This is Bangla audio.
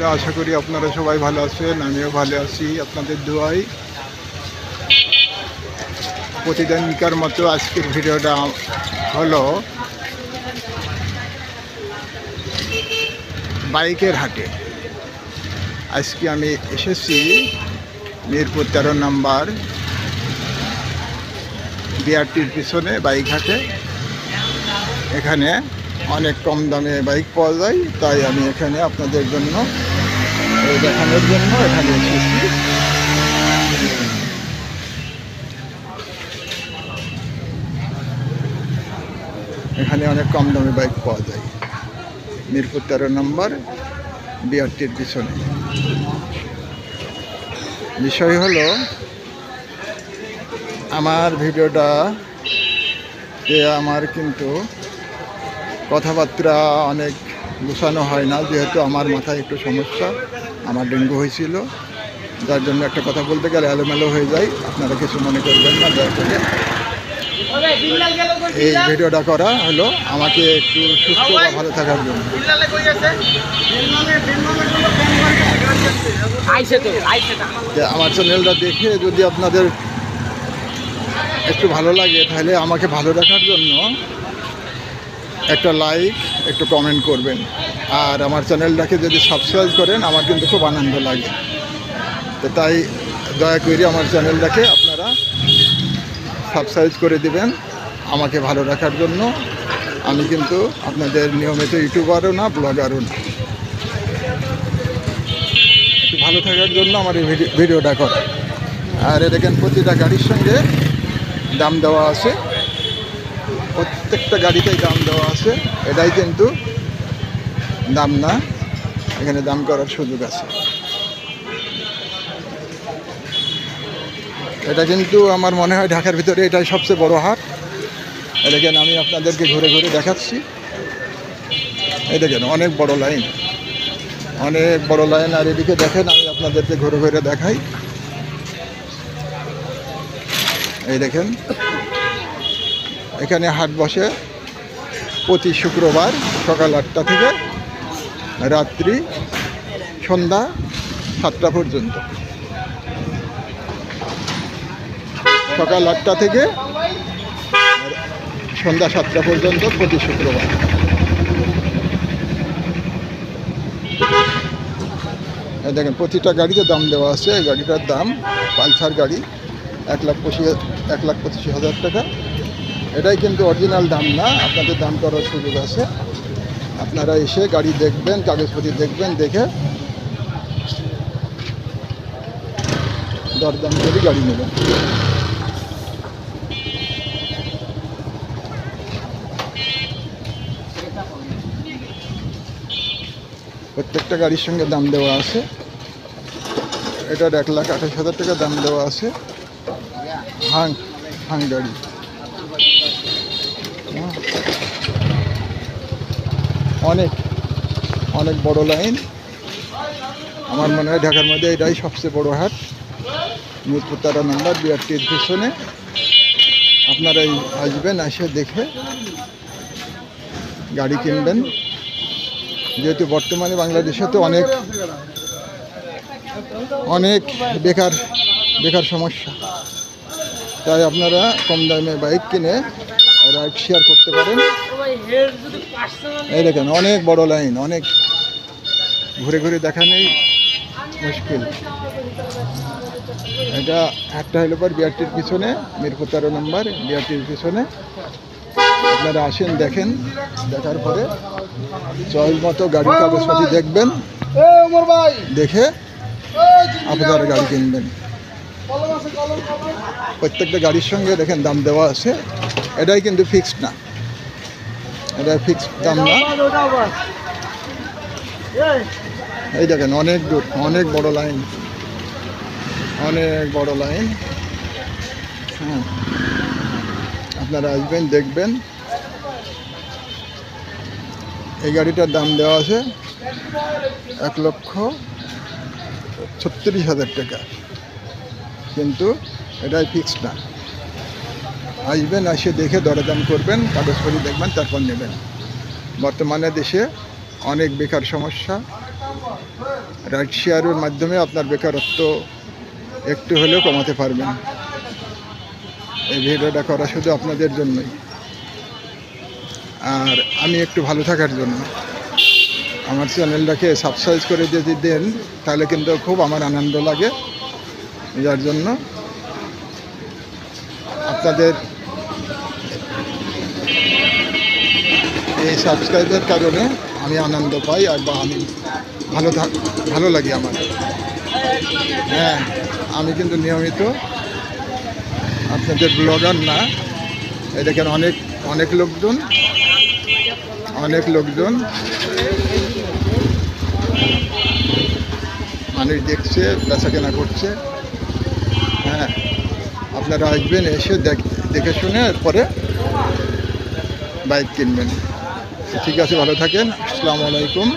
আশা করি আপনারা সবাই ভালো আছেন, আমিও ভালো আছি আপনাদের দোয়ায়। প্রতিদিনকার মতো আজকের ভিডিওটা হলো বাইকের হাটে। আজকে আমি এসেছি মিরপুর 13 নম্বর বিআরটির পিছনে বাইক হাটে। এখানে অনেক কম দামে বাইক পাওয়া যায়, তাই আমি এখানে আপনাদের জন্য দেখানোর জন্য এখানে এসেছি। এখানে অনেক কম দামে বাইক পাওয়া যায় মিরপুর 13 নম্বর বিআরটির পিছনে। বিষয় হলো, আমার ভিডিওটা আমার কিন্তু কথাবার্তা অনেক গুছানো হয় না, যেহেতু আমার মাথায় একটু সমস্যা। আমার ডেঙ্গু হয়েছিল, যার জন্য একটা কথা বলতে গেলে এলোমেলো হয়ে যায়। আপনারা কিছু মনে করবেন না, দয়া করে। এই ভিডিওটা করা হলো আমাকে একটু সুস্থ বা ভালো থাকার জন্য। আমার চ্যানেলটা দেখে যদি আপনাদের একটু ভালো লাগে, তাহলে আমাকে ভালো রাখার জন্য একটা লাইক, একটু কমেন্ট করবেন। আর আমার চ্যানেলটাকে যদি সাবস্ক্রাইব করেন, আমার কিন্তু খুব আনন্দ লাগে। তো তাই দয়া করে আমার চ্যানেলটাকে আপনারা সাবস্ক্রাইব করে দিবেন আমাকে ভালো রাখার জন্য। আমি কিন্তু আপনাদের নিয়মিত ইউটিউবারও না, ব্লগারও না। একটু ভালো থাকার জন্য আমার এই ভিডিওটা করা। আর দেখেন, প্রতিটা গাড়ির সঙ্গে দাম দেওয়া আছে, প্রত্যেকটা গাড়িতেই দাম দেওয়া আছে। এটাই কিন্তু দাম না, এখানে দাম করার সুযোগ আছে। এটা কিন্তু আমার মনে হয় ঢাকার ভিতরে এটাই সবচেয়ে বড় হাট। দেখেন, আমি আপনাদেরকে ঘুরে ঘুরে দেখাচ্ছি। এই দেখেন, অনেক বড় লাইন, অনেক বড় লাইন। আর এদিকে দেখেন, আমি আপনাদেরকে ঘুরে ঘুরে দেখাই। এই দেখেন, এখানে হাট বসে প্রতি শুক্রবার সকাল 8টা থেকে রাত্রি সন্ধ্যা 7টা পর্যন্ত। সকাল 8টা থেকে সন্ধ্যা 7টা পর্যন্ত প্রতি শুক্রবার। দেখেন, প্রতিটা গাড়িতে দাম দেওয়া আছে। এই গাড়িটার দাম পালসার গাড়ি, 1,25,000 টাকা। এটাই কিন্তু অরিজিনাল দাম না, আপনাদের দাম করার সুযোগ আছে। আপনারা এসে গাড়ি দেখবেন, কাগজপত্র দেখবেন, দেখে দরদাম করে গাড়ি নেবেন। প্রত্যেকটা গাড়ির সঙ্গে দাম দেওয়া আছে। এটার 1,28,000 টাকা দাম দেওয়া আছে। হাং গাড়ি। অনেক অনেক বড় লাইন। আমার মনে হয় ঢাকার মধ্যে এটাই সবচেয়ে বড় হাট, মিরপুর 13 নম্বর বিআরটির পিছনে। আপনারা আসবেন, এসে দেখে গাড়ি কিনবেন। যেহেতু বর্তমানে বাংলাদেশে তো অনেক বেকার সমস্যা, তাই আপনারা কম দামে বাইক কিনে রাইড শেয়ার করতে পারেন। এই দেখেন, অনেক বড় লাইন, অনেক ঘুরে ঘুরে দেখানোই মুশকিল। এটা হাটটা হলো পর বিআরটির পিছনে, মিরপুর 13 নম্বর বিআরটির পিছনে। আপনারা আসেন, দেখেন, দেখার পরে চয়েস মতো গাড়ির কাগজপাতি দেখবেন, দেখে আপনারা গাড়ি কিনবেন। প্রত্যেকটা গাড়ির সঙ্গে দেখেন দাম দেওয়া আছে। এটাই কিন্তু ফিক্সড না, এটা ফিক্সড দাম না। এই দেখেন, অনেক দূর, অনেক বড় লাইন, অনেক বড় লাইন। হ্যাঁ, আপনারা আসবেন, দেখবেন। এই গাড়িটার দাম দেওয়া আছে 1,36,000 টাকা, কিন্তু এটাই ফিক্সড না। আসবেন, এসে দেখে দরদাম করবেন, কাগজপত্র দেখবেন, তারপর নেবেন। বর্তমানে দেশে অনেক বেকার সমস্যা, রাইড শেয়ারের মাধ্যমে আপনার বেকারত্ব একটু হলেও কমাতে পারবেন। এই ভিডিওটা করা শুধু আপনাদের জন্যই, আর আমি একটু ভালো থাকার জন্য। আমার চ্যানেলটাকে সাবস্ক্রাইব করে যদি দেন তাহলে কিন্তু খুব আমার আনন্দ লাগে, যার জন্য আপনাদের এই সাবস্ক্রাইবের কারণে আমি আনন্দ পাই, আর বা আমি ভালো লাগে আমার। হ্যাঁ, আমি কিন্তু নিয়মিত আপনাদের ব্লগার না। এই দেখেন অনেক লোকজন মানুষ দেখছে, বেচাকেনা করছে। হ্যাঁ, আপনারা আসবেন, এসে দেখে শুনে পরে বাইক কিনবেন। ঠিক আছে, ভালো থাকেন। আসসালামু আলাইকুম।